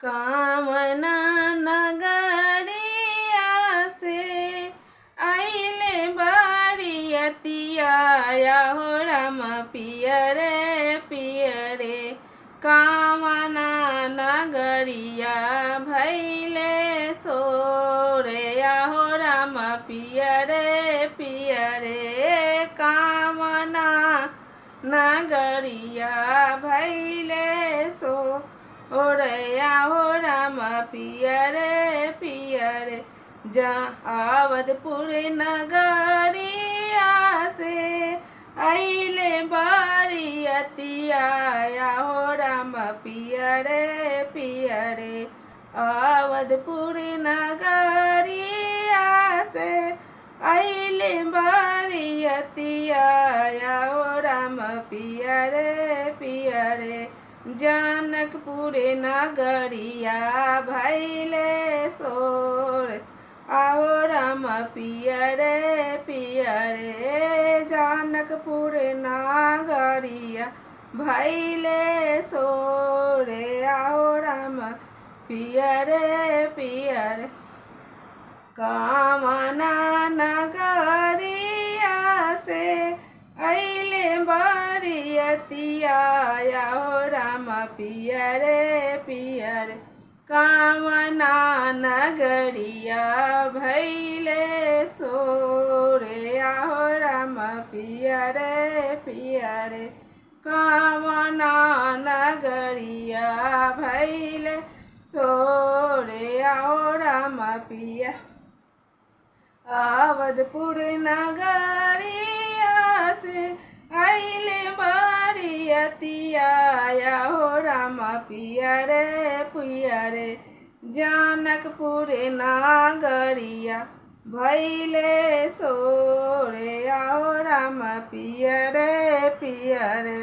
कामना नगरिया से आइले बरियतिया हो राम पियरे पियरे। कामना नगरिया भैले सोरे हो राम पियरे पियरे। कामना नगरिया भैले सो ओरया हो राम पियरे पियरे। अवधपुर नगरिया से आइले बरियतिया हो राम पियरे पियरे। अवधपुर नगरिया से आइले बरियतिया हो राम पियरे पियरे। जनकपुर नगरिया भैले सोर आओ राम पियरे पियरे। जनकपुर नगरिया भैले सोरे आओ राम पियरे पियरे। कामना नगरिया से आइले बरियतिया हो राम पियरे पियरे। कामना नगरिया भैले सोरे हो राम पियरे पियरे। कामना नगरिया भैले सोरे हो राम पिया। अवधपुर नगरिया से आइले बरियतिया हो राम पियरे पियरे। जनकपुर नगरिया भैले सोरे हो राम पियरे पियरे।